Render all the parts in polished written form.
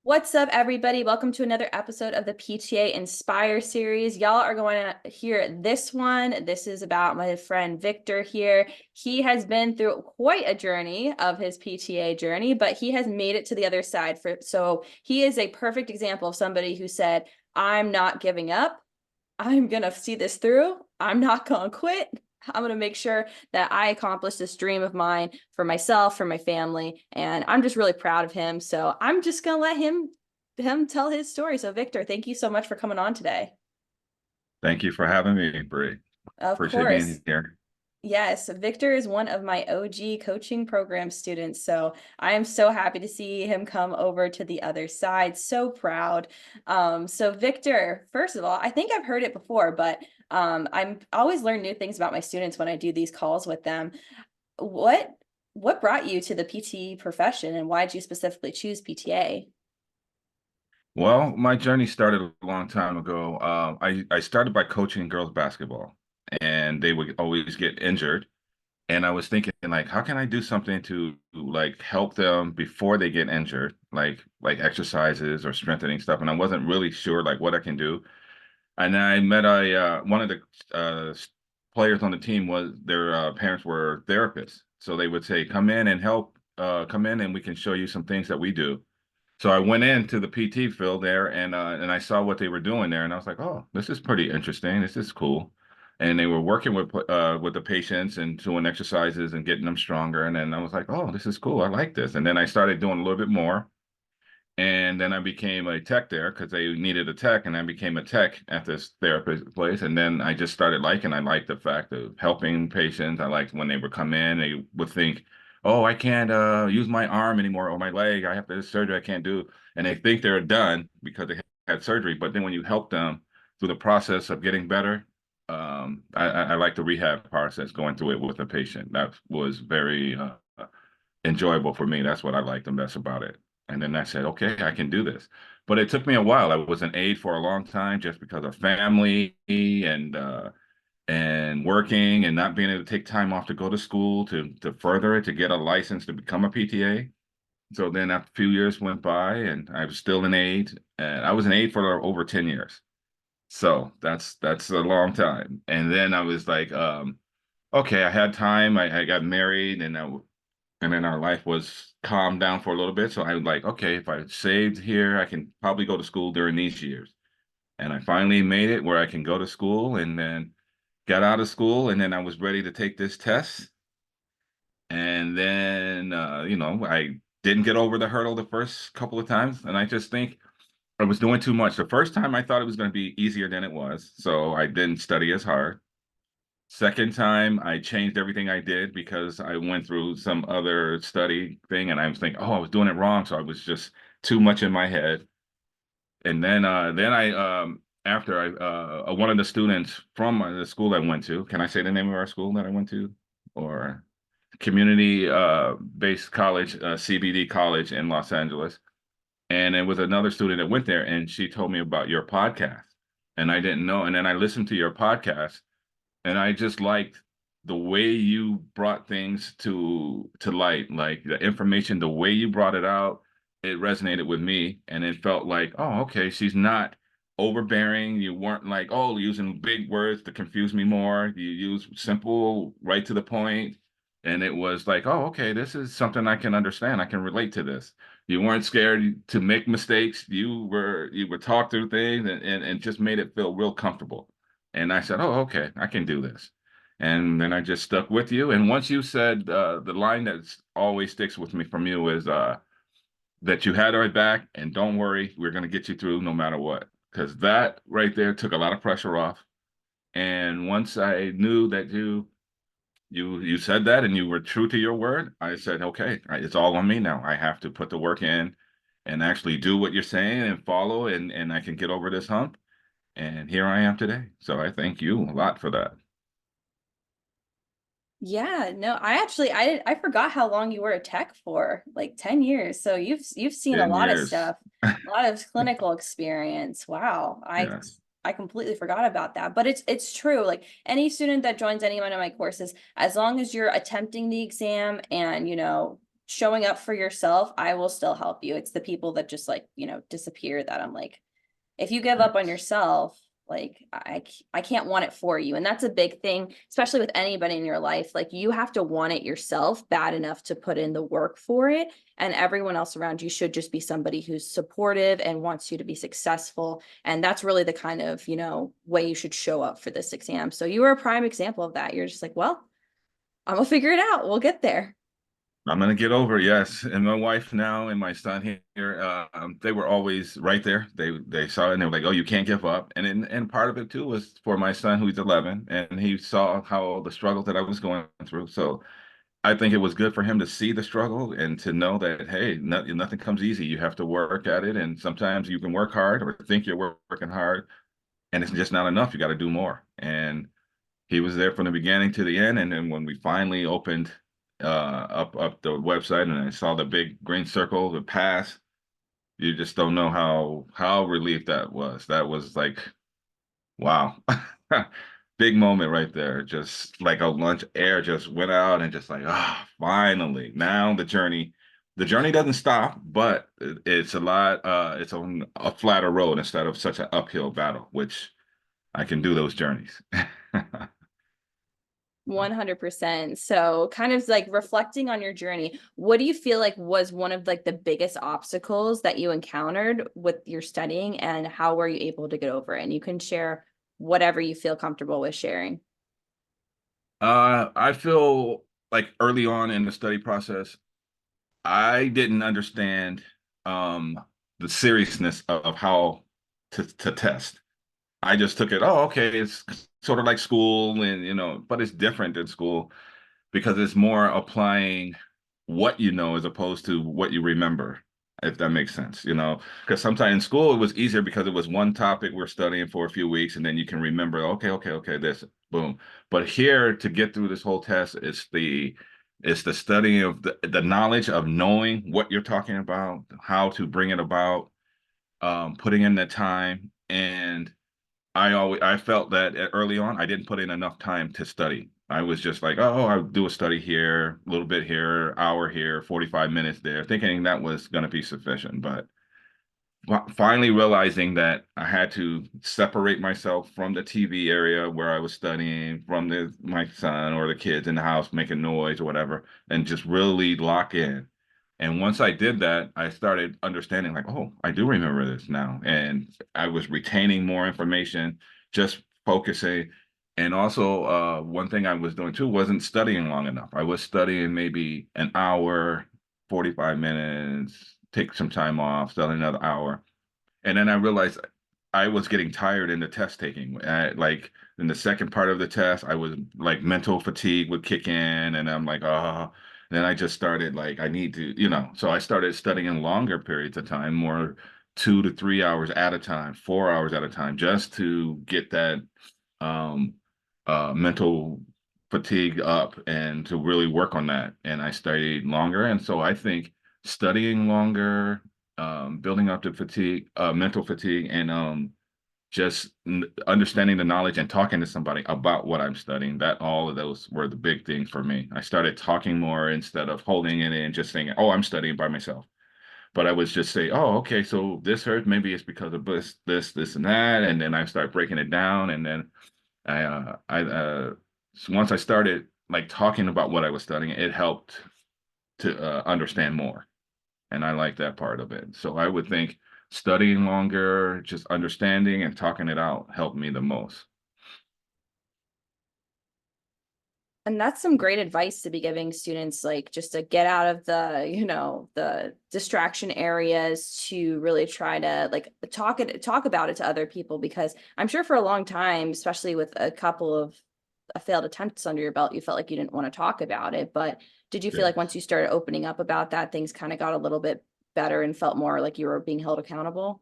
What's up, everybody? Welcome to another episode of the PTA Inspire series. Y'all are going to hear this one. This is about my friend Victor here. He has been through quite a journey of his PTA journey, but he has made it to the other side. So he is a perfect example of somebody who said, I'm not giving up. I'm going to see this through. I'm not going to quit. I'm going to make sure that I accomplish this dream of mine for myself, for my family, and I'm just really proud of him. So I'm just going to let him tell his story. So Victor, thank you so much for coming on today. Thank you for having me, Brie. Of Appreciate course. being here. Yes, Victor is one of my OG coaching program students, so I am so happy to see him come over to the other side. So proud. So Victor, first of all, I think I've heard it before, but I'm always learn new things about my students when I do these calls with them. What what brought you to the PT profession, and why did you specifically choose PTA? Well, my journey started a long time ago. I started by coaching girls basketball, and they would always get injured. And I was thinking, like, how can I do something to like help them before they get injured, like exercises or strengthening stuff. And I wasn't really sure like what I can do. And I met a one of the players on the team was their parents were therapists, so they would say, "Come in and help. Come in, and we can show you some things that we do." So I went into the PT field there, and I saw what they were doing there, and I was like, "Oh, this is pretty interesting. This is cool." And they were working with the patients and doing exercises and getting them stronger. And then I was like, "Oh, this is cool. I like this." And then I started doing a little bit more. And then I became a tech there because they needed a tech, and I became a tech at this therapist place. And then I just started liking. I liked the fact of helping patients. I liked when they would come in, they would think, "Oh, I can't use my arm anymore or my leg. I have this surgery I can't do," and they think they're done because they had surgery. But then when you help them through the process of getting better, I like the rehab process, going through it with a patient. That was very enjoyable for me. That's what I liked the best about it. And then I said, okay, I can do this. But it took me a while. I was an aide for a long time just because of family and working and not being able to take time off to go to school to further it, to get a license to become a PTA. So then after a few years went by and I was still an aide. And I was an aide for over 10 years. So that's a long time. And then I was like, okay, I had time. I got married and then our life was calmed down for a little bit. So I was like, okay, if I saved here, I can probably go to school during these years. And I finally made it where I can go to school and then got out of school. And then I was ready to take this test. And then, I didn't get over the hurdle the first couple of times. And I just think I was doing too much. The first time I thought it was going to be easier than it was. So I didn't study as hard. Second time, I changed everything I did because I went through some other study thing and I was thinking, oh, I was doing it wrong. So I was just too much in my head. And then after one of the students from the school I went to, can I say the name of our school that I went to? Or community based college, CBD college in Los Angeles. And it was another student that went there and she told me about your podcast. And I didn't know. And then I listened to your podcast and I just liked the way you brought things to light, like the information, the way you brought it out, it resonated with me, and it felt like, oh, okay, she's not overbearing. You weren't like, oh, using big words to confuse me more. You use simple, right to the point, and it was like, oh, okay, this is something I can understand. I can relate to this. You weren't scared to make mistakes. You were talk through things and just made it feel real comfortable. And I said, oh, okay, I can do this. And then I just stuck with you. And once you said the line that always sticks with me from you is that you had our back and don't worry, we're going to get you through no matter what. Because that right there took a lot of pressure off. And once I knew that you said that and you were true to your word, I said, okay, it's all on me now. I have to put the work in and actually do what you're saying and follow, and I can get over this hump. And here I am today. So I thank you a lot for that. Yeah, no, I forgot how long you were a tech for, like 10 years. So you've seen a 10 lot of years. stuff, a lot of clinical experience. Wow. Yes. I completely forgot about that. But it's true. Like any student that joins any one of my courses, as long as you're attempting the exam and showing up for yourself, I will still help you. It's the people that just like, disappear that I'm like, if you give up on Yes. yourself, like I can't want it for you. And that's a big thing, especially with anybody in your life. Like you have to want it yourself bad enough to put in the work for it. And everyone else around you should just be somebody who's supportive and wants you to be successful. And that's really the kind of, way you should show up for this exam. So you were a prime example of that. You're just like, well, I'm gonna figure it out. We'll get there. I'm gonna get over, yes. And my wife now and my son here, they were always right there. They saw it and they were like, "Oh, you can't give up." And part of it too was for my son who's 11, and he saw how the struggle that I was going through. So I think it was good for him to see the struggle and to know that, hey, nothing comes easy. You have to work at it, and sometimes you can work hard or think you're working hard, and it's just not enough. You got to do more. And he was there from the beginning to the end. And then when we finally opened up the website and I saw the big green circle, the pass, you just don't know how relieved that was. That was like, wow. Big moment right there. Just like a lunch air just went out and just like, finally. Now the journey doesn't stop, but it's a lot, it's on a flatter road instead of such an uphill battle, which I can do those journeys. 100%. So kind of like reflecting on your journey, what do you feel like was one of like the biggest obstacles that you encountered with your studying and how were you able to get over it? And you can share whatever you feel comfortable with sharing. I feel like early on in the study process, I didn't understand um, the seriousness of how to test. I just took it, oh, okay, it's sort of like school, and but it's different than school because it's more applying what you know as opposed to what you remember, if that makes sense, because sometimes in school it was easier because it was one topic we're studying for a few weeks and then you can remember, okay, okay, okay, this, boom. But here to get through this whole test, it's the studying of the knowledge of knowing what you're talking about, how to bring it about, putting in the time. And I felt that early on I didn't put in enough time to study. I was just like, oh, I'll do a study here, a little bit here, hour here, 45 minutes there, thinking that was going to be sufficient. But finally realizing that I had to separate myself from the TV area where I was studying, from my son or the kids in the house making noise or whatever, and just really lock in. And once I did that, I started understanding like, oh, I do remember this now. And I was retaining more information, just focusing. And also, one thing I was doing too wasn't studying long enough. I was studying maybe an hour, 45 minutes, take some time off, study another hour. And then I realized I was getting tired in the test taking. Like in the second part of the test, I was like mental fatigue would kick in, and I'm like, oh. Then I just started like I need to, so I started studying longer periods of time, more 2 to 3 hours at a time, 4 hours at a time, just to get that um mental fatigue up and to really work on that. And I studied longer. And so I think studying longer, building up the fatigue, mental fatigue, and just understanding the knowledge and talking to somebody about what I'm studying. That all of those were the big things for me. I started talking more instead of holding it in, just saying, "Oh, I'm studying by myself." But I was just say, "Oh, okay, so this hurts. Maybe it's because of this, and that." And then I start breaking it down, and then so once I started like talking about what I was studying, it helped to understand more. And I like that part of it. So I would think studying longer, just understanding and talking it out helped me the most. And that's some great advice to be giving students, like just to get out of the distraction areas to really try to like talk about it to other people, because I'm sure for a long time, especially with a couple of failed attempts under your belt, you felt like you didn't want to talk about it. But did you feel like once Yes. you started opening up about that, things kind of got a little bit better and felt more like you were being held accountable?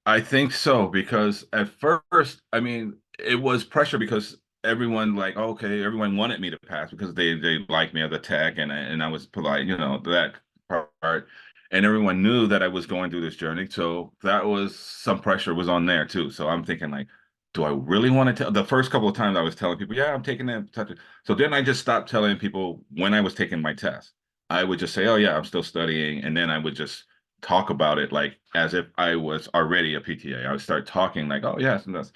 I think so, because at first, I mean, it was pressure because everyone like, okay, everyone wanted me to pass because they liked me as a tech, and I was polite, that part. And everyone knew that I was going through this journey. So that was some pressure was on there too. So I'm thinking like, do I really want to tell? The first couple of times I was telling people, yeah, I'm taking that. So then I just stopped telling people when I was taking my test. I would just say, "Oh yeah, I'm still studying," and then I would just talk about it like as if I was already a PTA. I would start talking like, "Oh yes," and that's,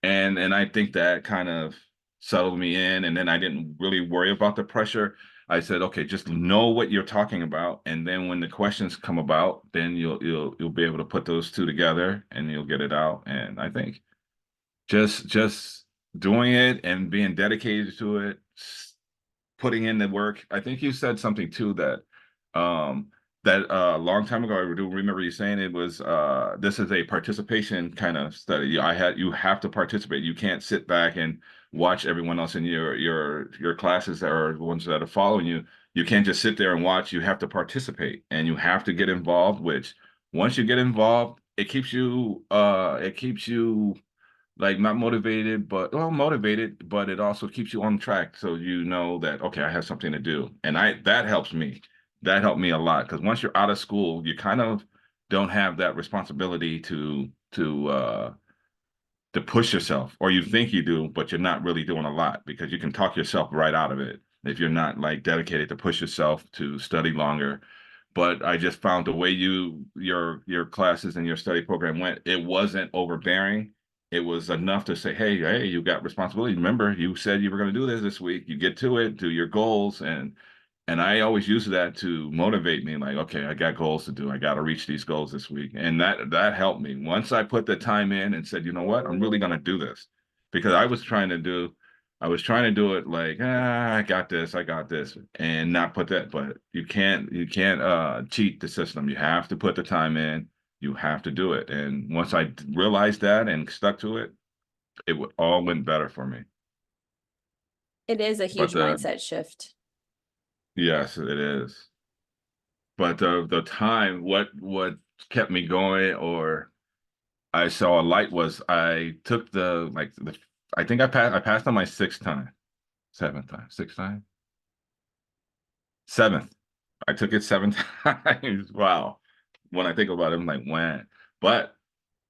and I think that kind of settled me in, and then I didn't really worry about the pressure. I said, "Okay, just know what you're talking about, and then when the questions come about, then you'll be able to put those two together, and you'll get it out." And I think just doing it and being dedicated to it, putting in the work. I think you said something too that a long time ago. I do remember you saying it was this is a participation kind of study. You have to participate. You can't sit back and watch everyone else in your classes that are the ones that are following you. You can't just sit there and watch. You have to participate and you have to get involved, which once you get involved, it keeps you like not motivated, but well, motivated, but it also keeps you on track. So you know that, okay, I have something to do. And that helps me. That helped me a lot because once you're out of school, you kind of don't have that responsibility to push yourself, or you think you do, but you're not really doing a lot because you can talk yourself right out of it if you're not like dedicated to push yourself to study longer. But I just found the way your classes and your study program went, it wasn't overbearing. It was enough to say, hey, you got responsibility. Remember, you said you were going to do this week. You get to it, do your goals, and I always use that to motivate me. Like, okay, I got goals to do. I got to reach these goals this week, and that helped me. Once I put the time in and said, you know what, I'm really going to do this, because I was trying to do it like, I got this, and not put that. But you can't cheat the system. You have to put the time in. You have to do it. And once I realized that and stuck to it, all went better for me. It is a But huge mindset shift. yes, it is. But the time, what kept me going, or I saw a light, was I took I think I passed on my sixth time, seventh time, sixth time, seventh. I took it seven times. Wow. When I think about it, I'm like, when? But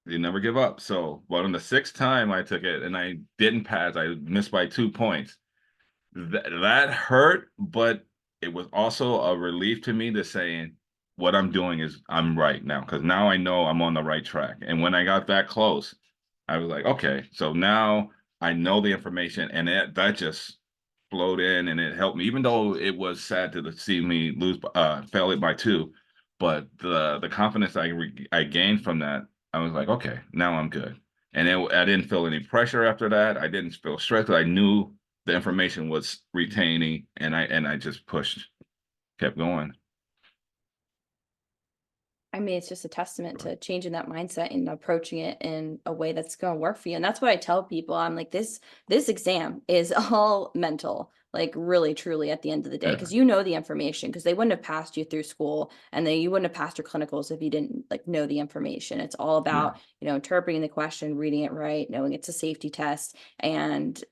you never give up. So, but on the sixth time I took it and I didn't pass, I missed by 2 points. That hurt, but it was also a relief to me to saying what I'm doing is I'm right now, because now I know I'm on the right track. And when I got that close, I was like, okay, so now I know the information, and that just flowed in and it helped me, even though it was sad to see me fail it by two. But the confidence I gained from that, I was like, okay, now I'm good. And I didn't feel any pressure after that. I didn't feel stressed. I knew the information was retaining, and I just pushed, kept going. I mean, it's just a testament to changing that mindset and approaching it in a way that's going to work for you. And that's what I tell people. I'm like, this exam is all mental, like really truly at the end of the day, Yeah, because you know the information, because they wouldn't have passed you through school, and then you wouldn't have passed your clinicals if you didn't like know the information. It's all yeah. about, interpreting the question, reading it right, knowing it's a safety test, and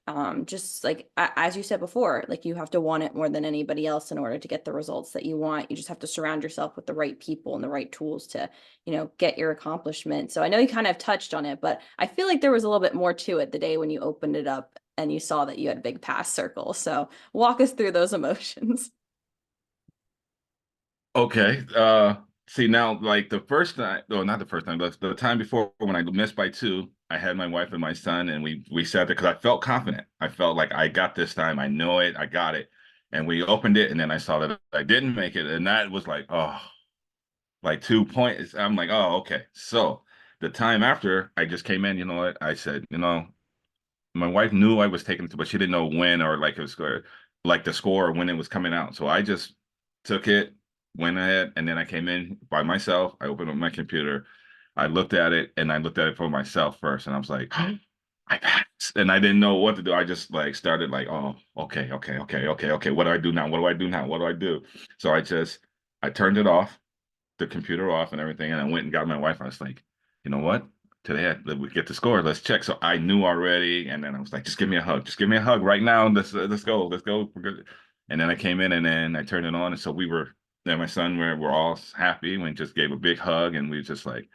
just like as you said before, like you have to want it more than anybody else in order to get the results that you want. You just have to surround yourself with the right people and the right tools to, get your accomplishment. So I know you kind of touched on it, but I feel like there was a little bit more to it the day when you opened it up and you saw that you had a big pass circle. So walk us through those emotions. Okay. See now, like the first time, no, not the first time, but the time before when I missed by two, I had my wife and my son, and we sat there because I felt confident. I felt like I got this time. I know it. I got it. And we opened it, and then I saw that I didn't make it, and that was like, oh, like 2 points. I'm like, oh, okay. So the time after, I just came in. You know what? I said, my wife knew I was taking it, but she didn't know when, or like it was like the score or when it was coming out. So I just took it, went ahead, and then I came in by myself. I opened up my computer, I looked at it, and I looked at it for myself first, and I was like, I passed, and I didn't know what to do. I just like started like, oh, okay, okay, okay, okay, okay. What do I do now? What do I do now? What do I do? So I turned it off, the computer off and everything, and I went and got my wife. I was like, you know what? Today we get the score. Let's check. So I knew already, and then I was like, just give me a hug. Just give me a hug right now. Let's go. Let's go. We're good. And then I came in, and then I turned it on, and so we were. Then my son, we're all happy. We just gave a big hug, and we just like,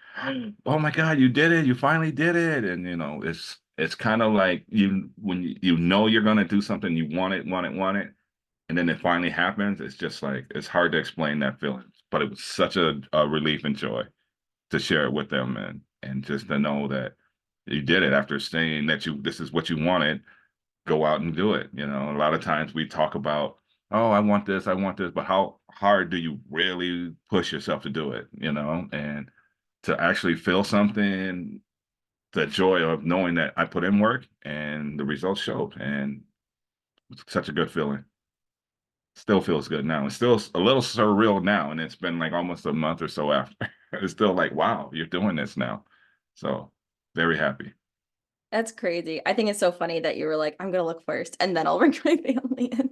oh my God, you did it! You finally did it! And it's kind of like you when you know you're gonna do something, you want it, want it, want it, and then it finally happens, it's just like it's hard to explain that feeling. But it was such a relief and joy to share it with them, and just to know that you did it after saying that you this is what you wanted. Go out and do it. You know, a lot of times we talk about, oh, I want this, but how hard do you really push yourself to do it? You know, and to actually feel something, the joy of knowing that I put in work and the results showed, and it's such a good feeling. Still feels good now. It's still a little surreal now, and it's been like almost a month or so after. It's still like, wow, you're doing this now. So very happy. That's crazy. I think it's so funny that you were like, I'm gonna look first and then I'll bring my family in.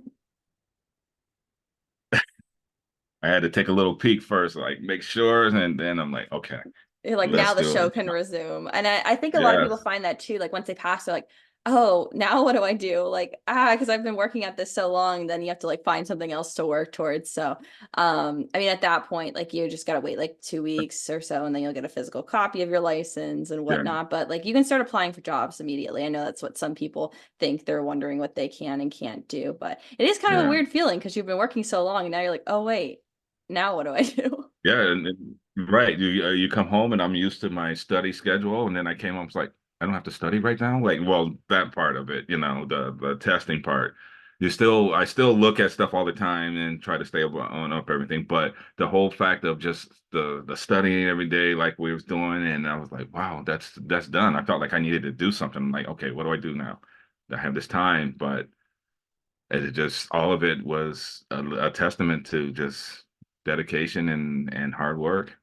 I had to take a little peek first, like make sure, and then I'm like, okay, You're like, now let's the do show it. can resume. And I think a lot of people Yes. find that too. Like once they pass, they're like, oh, now what do I do? Like, because I've been working at this so long, then you have to like find something else to work towards. So, I mean, at that point, like you just gotta wait like 2 weeks or so, and then you'll get a physical copy of your license and Yeah. whatnot. But like you can start applying for jobs immediately. I know that's what some people think. They're wondering what they can and can't do, but it is kind of a Yeah. weird feeling because you've been working so long and now you're like, oh wait, now what do I do? Yeah, right. You come home and I'm used to my study schedule, and then I came home. It's like I don't have to study right now. Like, well, that part of it, you know, the testing part. I still look at stuff all the time and try to stay on up everything. But the whole fact of just the studying every day, like we was doing, and I was like, wow, that's done. I felt like I needed to do something. I'm like, okay, what do I do now? I have this time, but it just all of it was a testament to just dedication and hard work.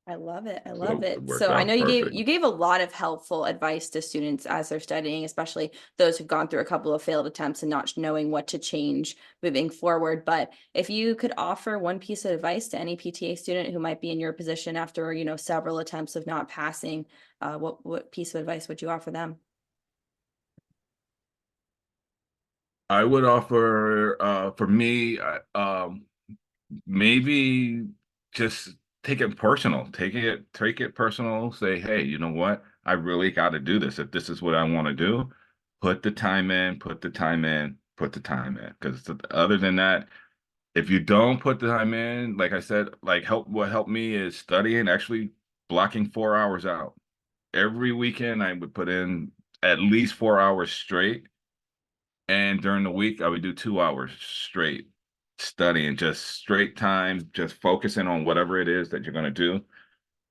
I love it. I love So it it. worked So I know out perfect. you gave a lot of helpful advice to students as they're studying, especially those who've gone through a couple of failed attempts and not knowing what to change moving forward. But if you could offer one piece of advice to any PTA student who might be in your position after, several attempts of not passing, what piece of advice would you offer them? I would offer for me maybe just take it personal. Take it personal. Say, hey, you know what? I really got to do this. If this is what I want to do, put the time in, put the time in, put the time in. Because other than that, if you don't put the time in, like I said, like what helped me is studying, actually blocking 4 hours out. Every weekend I would put in at least 4 hours straight. And during the week, I would do 2 hours straight studying, just straight time, just focusing on whatever it is that you're going to do,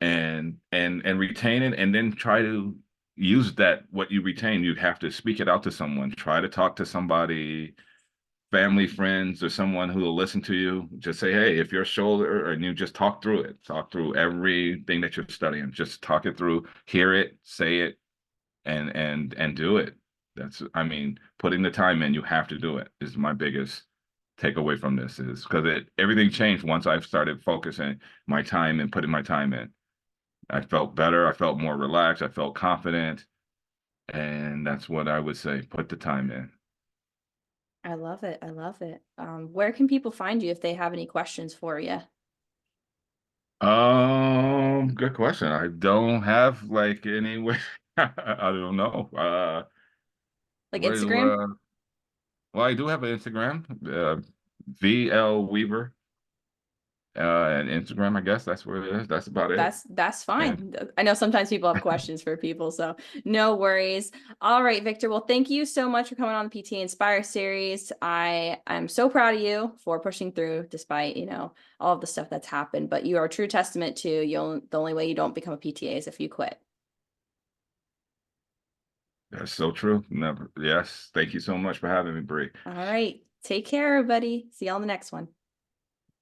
and retain it, and then try to use that what you retain. You have to speak it out to someone. Try to talk to somebody, family, friends, or someone who will listen to you. Just say, hey, if you're a shoulder, and you just talk through it, talk through everything that you're studying. Just talk it through, hear it, say it, and do it. That's, I mean, putting the time in, you have to do it is my biggest takeaway from this, is because everything changed once I started focusing my time and putting my time in. I felt better, I felt more relaxed, I felt confident, and that's what I would say. Put the time in. I love it. I love it. Where can people find you if they have any questions for you? Good question. I don't have like any way. I don't know. Like Where Instagram? well, I do have an Instagram, VL Weaver. And Instagram, I guess that's where it is. That's about it. That's Yeah. fine. I know sometimes people have questions for people, so no worries. All right, Victor. Well, thank you so much for coming on the PTA Inspire series. I'm so proud of you for pushing through despite, all of the stuff that's happened, but you are a true testament to the only way you don't become a PTA is if you quit. That's so true. Never. Yes. Thank you so much for having me, Bree. All right. Take care, everybody. See you on the next one.